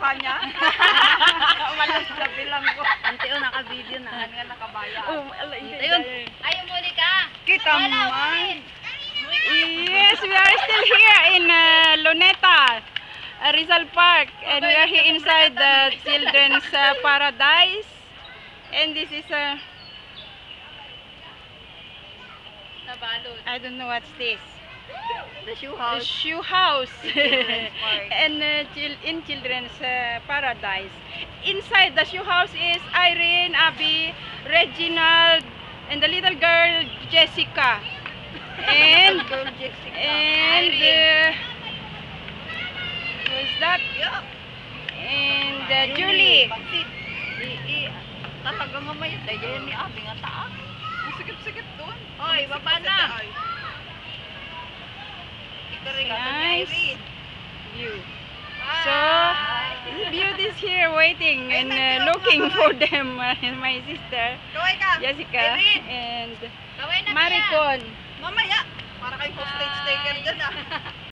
mukha niya. Malas na bilang ko. Anteo, naka-video na. Ano nga nakabaya. Ayun. Ayaw muli ka. Kita man. Yes, we are still here in Luneta, Rizal Park, and we are here inside the children's paradise. And this is I don't know what's this. The shoe The house. shoe house. Park. And in children's paradise. Inside the shoe house is Irene, Abby, Reginald, and the little girl Jessica. And Girl Jessica. who's that? Yeah. And Julie. Bakit? Talaga nga may dahil ni Abi nga taas. Ang sikip-sikip doon. Oy, baba na. Ikaw Nice rin. view. So, Beauty is here waiting and looking for them. My sister Kaway ka. Jessica Irene. and Kaway na Maricon. Mamaya. Para kayong hostage taker dyan ah.